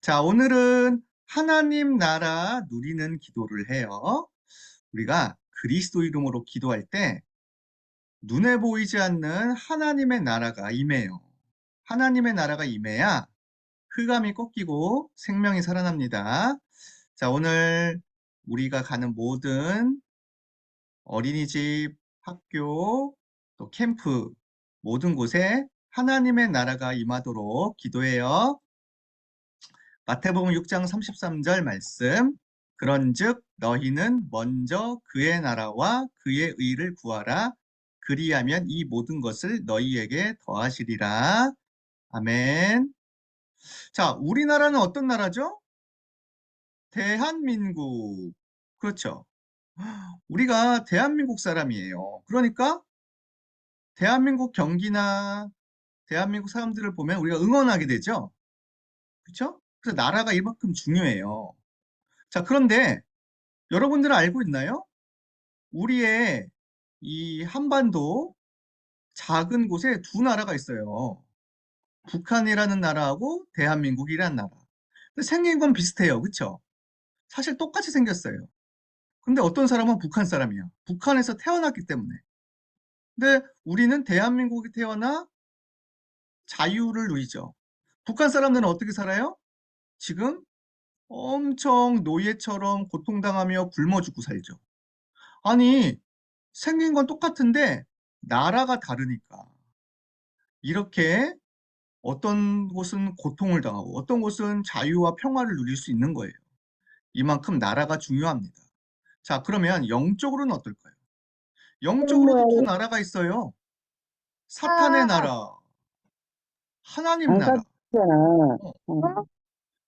자, 오늘은 하나님 나라 누리는 기도를 해요. 우리가 그리스도 이름으로 기도할 때 눈에 보이지 않는 하나님의 나라가 임해요. 하나님의 나라가 임해야 흑암이 꺾이고 생명이 살아납니다. 자, 오늘 우리가 가는 모든 어린이집, 학교, 또 캠프, 모든 곳에 하나님의 나라가 임하도록 기도해요. 마태복음 6장 33절 말씀. 그런즉 너희는 먼저 그의 나라와 그의 의를 구하라. 그리하면 이 모든 것을 너희에게 더하시리라. 아멘. 자, 우리나라는 어떤 나라죠? 대한민국. 그렇죠. 우리가 대한민국 사람이에요. 그러니까 대한민국 경기나 대한민국 사람들을 보면 우리가 응원하게 되죠. 그렇죠? 그래서 나라가 이만큼 중요해요. 자, 그런데 여러분들은 알고 있나요? 우리의 이 한반도 작은 곳에 두 나라가 있어요. 북한이라는 나라하고 대한민국이라는 나라. 근데 생긴 건 비슷해요. 그쵸? 사실 똑같이 생겼어요. 근데 어떤 사람은 북한 사람이야. 북한에서 태어났기 때문에. 근데 우리는 대한민국에 태어나 자유를 누리죠. 북한 사람들은 어떻게 살아요? 지금 엄청 노예처럼 고통당하며 굶어 죽고 살죠. 아니, 생긴 건 똑같은데 나라가 다르니까 이렇게 어떤 곳은 고통을 당하고 어떤 곳은 자유와 평화를 누릴 수 있는 거예요. 이만큼 나라가 중요합니다. 자, 그러면 영적으로는 어떨까요? 영적으로도 두 네. 나라가 있어요. 사탄의 아, 나라, 하나님 나라. 반갑잖아. 어. 어.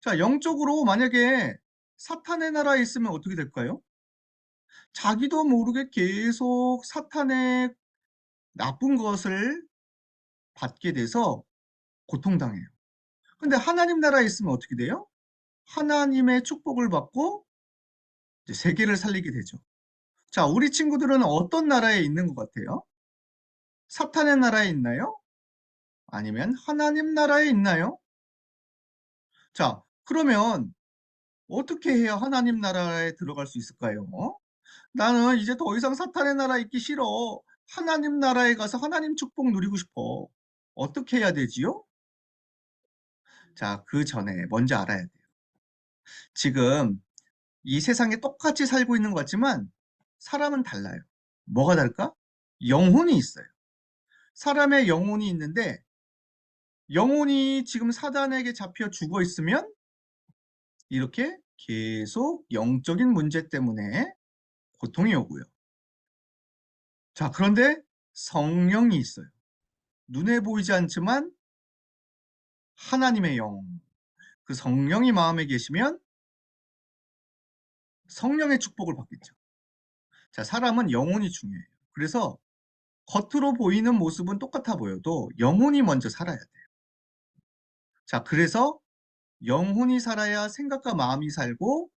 자, 영적으로 만약에 사탄의 나라에 있으면 어떻게 될까요? 자기도 모르게 계속 사탄의 나쁜 것을 받게 돼서 고통당해요. 근데 하나님 나라에 있으면 어떻게 돼요? 하나님의 축복을 받고 이제 세계를 살리게 되죠. 자, 우리 친구들은 어떤 나라에 있는 것 같아요? 사탄의 나라에 있나요? 아니면 하나님 나라에 있나요? 자, 그러면 어떻게 해야 하나님 나라에 들어갈 수 있을까요? 나는 이제 더 이상 사탄의 나라 있기 싫어. 하나님 나라에 가서 하나님 축복 누리고 싶어. 어떻게 해야 되지요? 자, 그 전에 먼저 알아야 돼요. 지금 이 세상에 똑같이 살고 있는 것 같지만 사람은 달라요. 뭐가 다를까? 영혼이 있어요. 사람의 영혼이 있는데 영혼이 지금 사단에게 잡혀 죽어 있으면 이렇게 계속 영적인 문제 때문에 고통이 오고요. 자, 그런데 성령이 있어요. 눈에 보이지 않지만 하나님의 영, 그 성령이 마음에 계시면 성령의 축복을 받겠죠. 자, 사람은 영혼이 중요해요. 그래서 겉으로 보이는 모습은 똑같아 보여도 영혼이 먼저 살아야 돼요. 자, 그래서 영혼이 살아야 생각과 마음이 살고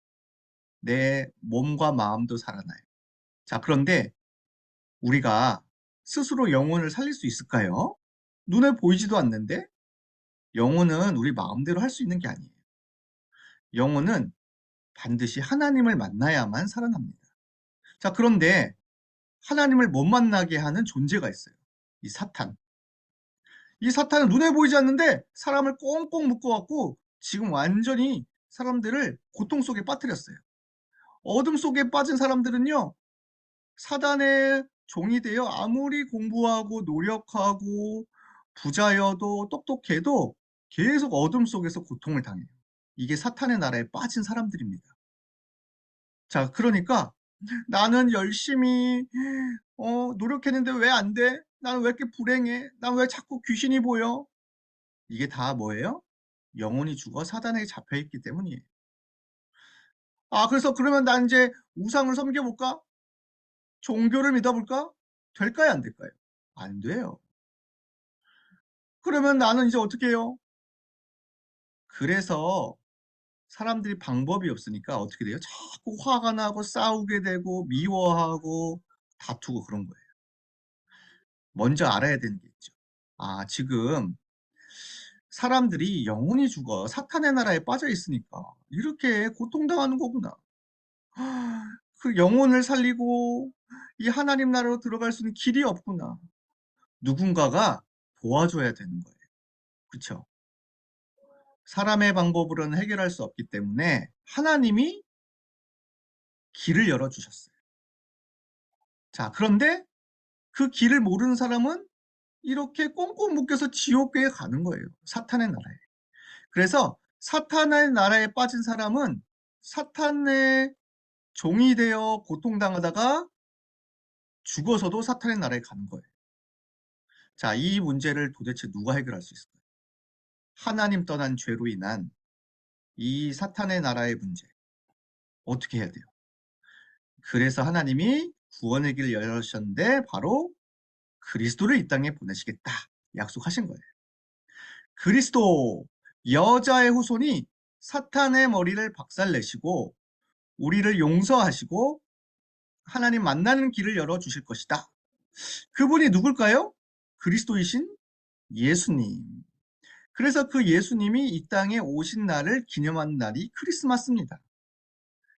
내 몸과 마음도 살아나요. 자, 그런데 우리가 스스로 영혼을 살릴 수 있을까요? 눈에 보이지도 않는데 영혼은 우리 마음대로 할 수 있는 게 아니에요. 영혼은 반드시 하나님을 만나야만 살아납니다. 자, 그런데 하나님을 못 만나게 하는 존재가 있어요. 이 사탄. 이 사탄은 눈에 보이지 않는데 사람을 꽁꽁 묶어갖고 지금 완전히 사람들을 고통 속에 빠뜨렸어요. 어둠 속에 빠진 사람들은요, 사단의 종이 되어 아무리 공부하고 노력하고 부자여도 똑똑해도 계속 어둠 속에서 고통을 당해요. 이게 사탄의 나라에 빠진 사람들입니다. 자, 그러니까 나는 열심히 노력했는데 왜 안 돼? 나는 왜 이렇게 불행해? 난 왜 자꾸 귀신이 보여? 이게 다 뭐예요? 영혼이 죽어 사단에게 잡혀 있기 때문이에요. 아, 그래서 그러면 난 이제 우상을 섬겨볼까? 종교를 믿어볼까? 될까요? 안 될까요? 안 돼요. 그러면 나는 이제 어떻게 해요? 그래서 사람들이 방법이 없으니까 어떻게 돼요? 자꾸 화가 나고 싸우게 되고 미워하고 다투고 그런 거예요. 먼저 알아야 되는 게 있죠. 아, 지금 사람들이 영혼이 죽어 사탄의 나라에 빠져 있으니까 이렇게 고통당하는 거구나. 그 영혼을 살리고 이 하나님 나라로 들어갈 수 있는 길이 없구나. 누군가가 도와줘야 되는 거예요. 그쵸? 사람의 방법으로는 해결할 수 없기 때문에 하나님이 길을 열어주셨어요. 자, 그런데 그 길을 모르는 사람은 이렇게 꽁꽁 묶여서 지옥에 가는 거예요. 사탄의 나라에. 그래서 사탄의 나라에 빠진 사람은 사탄의 종이 되어 고통당하다가 죽어서도 사탄의 나라에 가는 거예요. 자, 이 문제를 도대체 누가 해결할 수 있을까요? 하나님 떠난 죄로 인한 이 사탄의 나라의 문제. 어떻게 해야 돼요? 그래서 하나님이 구원의 길을 열으셨는데 바로 그리스도를 이 땅에 보내시겠다 약속하신 거예요. 그리스도, 여자의 후손이 사탄의 머리를 박살내시고 우리를 용서하시고 하나님 만나는 길을 열어주실 것이다. 그분이 누굴까요? 그리스도이신 예수님. 그래서 그 예수님이 이 땅에 오신 날을 기념하는 날이 크리스마스입니다.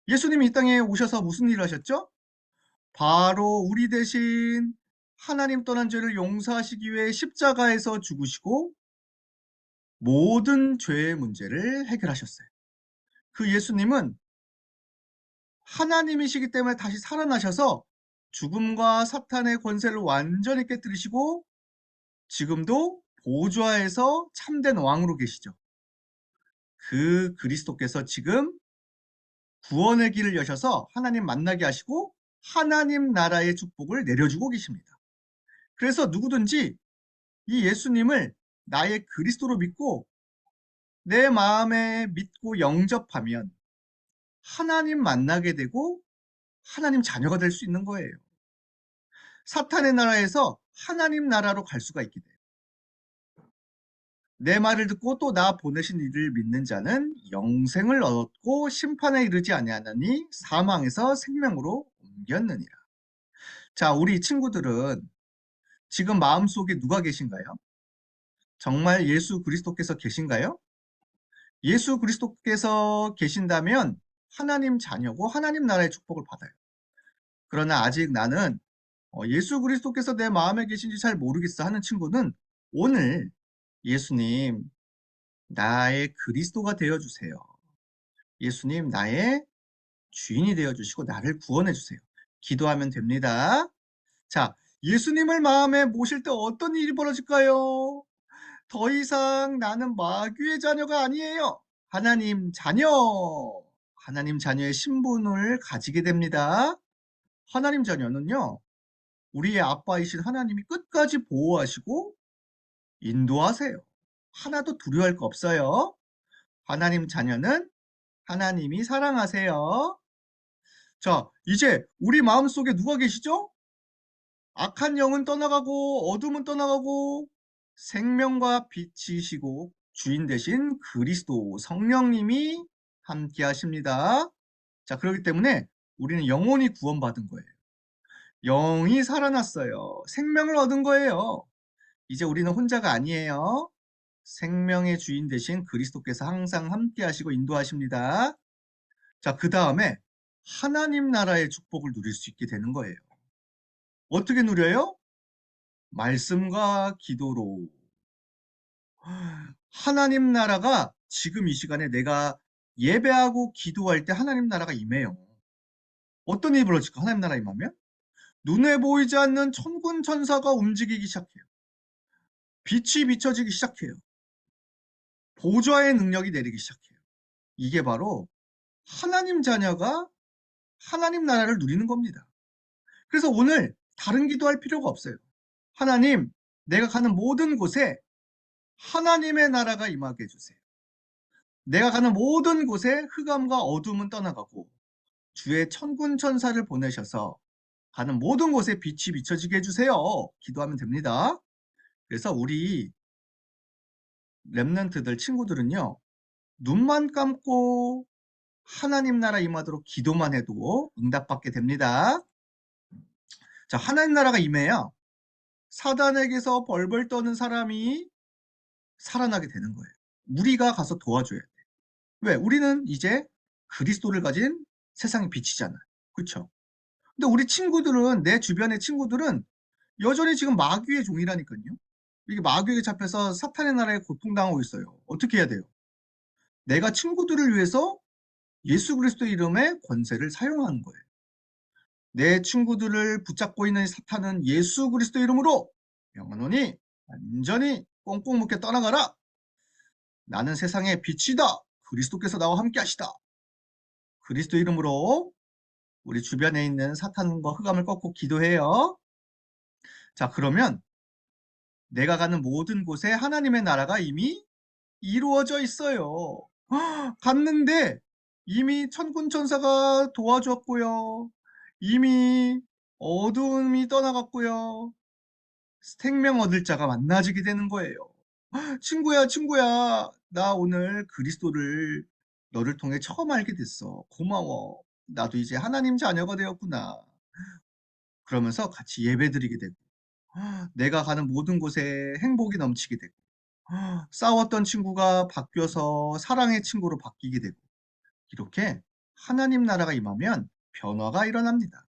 예수님이 이 땅에 오셔서 무슨 일을 하셨죠? 바로 우리 대신 하나님 떠난 죄를 용서하시기 위해 십자가에서 죽으시고 모든 죄의 문제를 해결하셨어요. 그 예수님은 하나님이시기 때문에 다시 살아나셔서 죽음과 사탄의 권세를 완전히 깨뜨리시고 지금도 보좌에서 참된 왕으로 계시죠. 그 그리스도께서 지금 구원의 길을 여셔서 하나님 만나게 하시고 하나님 나라의 축복을 내려주고 계십니다. 그래서 누구든지 이 예수님을 나의 그리스도로 믿고 내 마음에 믿고 영접하면 하나님 만나게 되고 하나님 자녀가 될 수 있는 거예요. 사탄의 나라에서 하나님 나라로 갈 수가 있게 돼요. 내 말을 듣고 또 나 보내신 이를 믿는 자는 영생을 얻고 심판에 이르지 아니하나니 사망에서 생명으로 옮겼느니라. 자, 우리 친구들은 지금 마음속에 누가 계신가요? 정말 예수 그리스도께서 계신가요? 예수 그리스도께서 계신다면 하나님 자녀고 하나님 나라의 축복을 받아요. 그러나 아직 나는 예수 그리스도께서 내 마음에 계신지 잘 모르겠어 하는 친구는 오늘 예수님 나의 그리스도가 되어주세요. 예수님 나의 주인이 되어주시고 나를 구원해 주세요. 기도하면 됩니다. 자, 예수님을 마음에 모실 때 어떤 일이 벌어질까요? 더 이상 나는 마귀의 자녀가 아니에요. 하나님 자녀. 하나님 자녀의 신분을 가지게 됩니다. 하나님 자녀는요, 우리의 아빠이신 하나님이 끝까지 보호하시고 인도하세요. 하나도 두려워할 거 없어요. 하나님 자녀는 하나님이 사랑하세요. 자, 이제 우리 마음속에 누가 계시죠? 악한 영은 떠나가고 어둠은 떠나가고 생명과 빛이시고 주인 되신 그리스도 성령님이 함께 하십니다. 자, 그렇기 때문에 우리는 영혼이 구원받은 거예요. 영이 살아났어요. 생명을 얻은 거예요. 이제 우리는 혼자가 아니에요. 생명의 주인 되신 그리스도께서 항상 함께 하시고 인도하십니다. 자, 그 다음에 하나님 나라의 축복을 누릴 수 있게 되는 거예요. 어떻게 누려요? 말씀과 기도로. 하나님 나라가 지금 이 시간에 내가 예배하고 기도할 때 하나님 나라가 임해요. 어떤 일이 벌어질까? 하나님 나라 임하면? 눈에 보이지 않는 천군 천사가 움직이기 시작해요. 빛이 비춰지기 시작해요. 보좌의 능력이 내리기 시작해요. 이게 바로 하나님 자녀가 하나님 나라를 누리는 겁니다. 그래서 오늘 다른 기도할 필요가 없어요. 하나님, 내가 가는 모든 곳에 하나님의 나라가 임하게 해주세요. 내가 가는 모든 곳에 흑암과 어둠은 떠나가고 주의 천군 천사를 보내셔서 가는 모든 곳에 빛이 비춰지게 해주세요. 기도하면 됩니다. 그래서 우리 렘넌트들 친구들은요. 눈만 감고 하나님 나라 임하도록 기도만 해도 응답받게 됩니다. 자, 하나님 나라가 임해야 사단에게서 벌벌 떠는 사람이 살아나게 되는 거예요. 우리가 가서 도와줘야 돼. 왜? 우리는 이제 그리스도를 가진 세상의 빛이잖아. 그쵸? 근데 우리 친구들은, 내 주변의 친구들은 여전히 지금 마귀의 종이라니까요. 이게 마귀에게 잡혀서 사탄의 나라에 고통당하고 있어요. 어떻게 해야 돼요? 내가 친구들을 위해서 예수 그리스도 이름의 권세를 사용하는 거예요. 내 친구들을 붙잡고 있는 사탄은 예수 그리스도 이름으로 영원히 완전히 꽁꽁 묶여 떠나가라. 나는 세상의 빛이다. 그리스도께서 나와 함께 하시다. 그리스도 이름으로 우리 주변에 있는 사탄과 흑암을 꺾고 기도해요. 자, 그러면 내가 가는 모든 곳에 하나님의 나라가 이미 이루어져 있어요. 갔는데 이미 천군 천사가 도와줬고요. 이미 어두움이 떠나갔고요. 생명 얻을 자가 만나지게 되는 거예요. 친구야, 친구야, 나 오늘 그리스도를 너를 통해 처음 알게 됐어. 고마워. 나도 이제 하나님 자녀가 되었구나. 그러면서 같이 예배드리게 되고, 내가 가는 모든 곳에 행복이 넘치게 되고, 싸웠던 친구가 바뀌어서 사랑의 친구로 바뀌게 되고, 이렇게 하나님 나라가 임하면 변화가 일어납니다.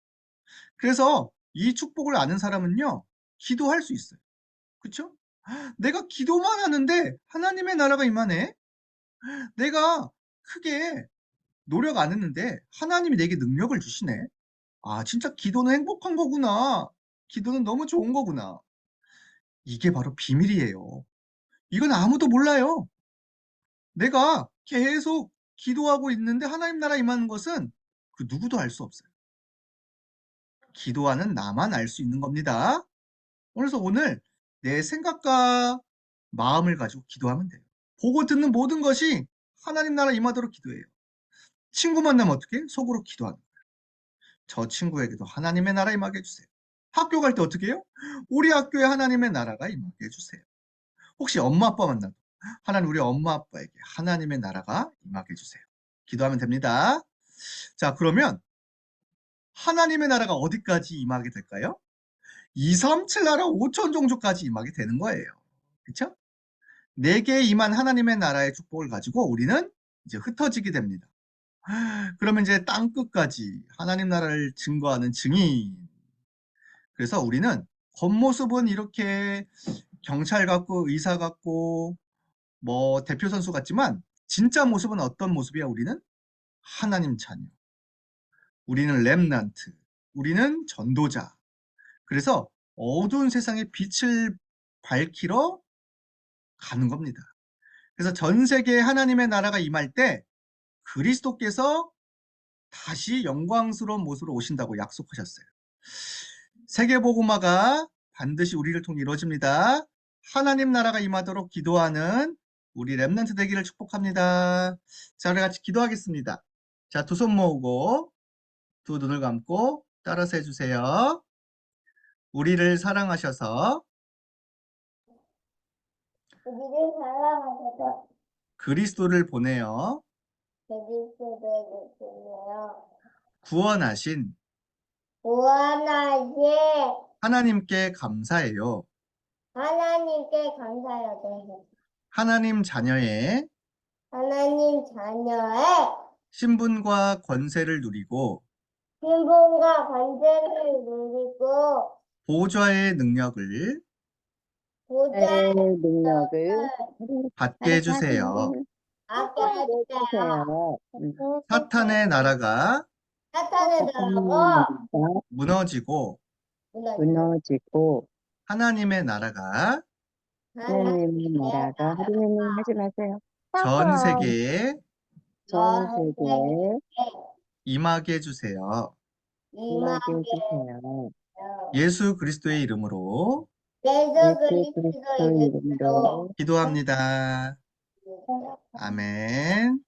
그래서 이 축복을 아는 사람은요, 기도할 수 있어요. 그쵸? 내가 기도만 하는데 하나님의 나라가 임하네? 내가 크게 노력 안 했는데 하나님이 내게 능력을 주시네? 아, 진짜 기도는 행복한 거구나. 기도는 너무 좋은 거구나. 이게 바로 비밀이에요. 이건 아무도 몰라요. 내가 계속 기도하고 있는데 하나님 나라 임하는 것은 그 누구도 알 수 없어요. 기도하는 나만 알 수 있는 겁니다. 그래서 오늘 내 생각과 마음을 가지고 기도하면 돼요. 보고 듣는 모든 것이 하나님 나라 임하도록 기도해요. 친구 만나면 어떻게? 속으로 기도하는 거예요. 저 친구에게도 하나님의 나라 임하게 해주세요. 학교 갈 때 어떻게 해요? 우리 학교에 하나님의 나라가 임하게 해주세요. 혹시 엄마 아빠 만나도 하나님 우리 엄마 아빠에게 하나님의 나라가 임하게 해주세요. 기도하면 됩니다. 자, 그러면 하나님의 나라가 어디까지 임하게 될까요? 237 나라 5천 종족까지 임하게 되는 거예요. 그렇죠? 4개의 임한 하나님의 나라의 축복을 가지고 우리는 이제 흩어지게 됩니다. 그러면 이제 땅 끝까지 하나님 나라를 증거하는 증인. 그래서 우리는 겉모습은 이렇게 경찰 같고 의사 같고 뭐 대표 선수 같지만 진짜 모습은 어떤 모습이야? 우리는 하나님 자녀. 우리는 렘넌트. 우리는 전도자. 그래서 어두운 세상에 빛을 밝히러 가는 겁니다. 그래서 전 세계에 하나님의 나라가 임할 때 그리스도께서 다시 영광스러운 모습으로 오신다고 약속하셨어요. 세계복음화가 반드시 우리를 통해 이루어집니다. 하나님 나라가 임하도록 기도하는 우리 렘넌트 되기를 축복합니다. 자, 우리 같이 기도하겠습니다. 자, 두 손 모으고 두 눈을 감고 따라서 해주세요. 우리를 사랑하셔서 우리를 사랑하셔서 그리스도를 보내어 그리스도를 보내어 구원하신 구원하신 하나님께 감사해요. 하나님께 감사하여 하나님 자녀의 하나님 자녀의 신분과 권세를 누리고 신분과 관계를 누리고 보좌의 능력을 보좌의 능력을 받게 해주세요. 앞에 해주세요. 사탄의 나라가 사탄의 나라가 무너지고 무너지고 하나님의 나라가 하나님의 나라가 하나님 하지 마세요. 전 세계에 전 세계에 임하게 해주세요. 임하게 해주세요. 예수 그리스도의 이름으로 예수 예수 그리스도의 그리스도 이름으로 기도합니다. 아멘.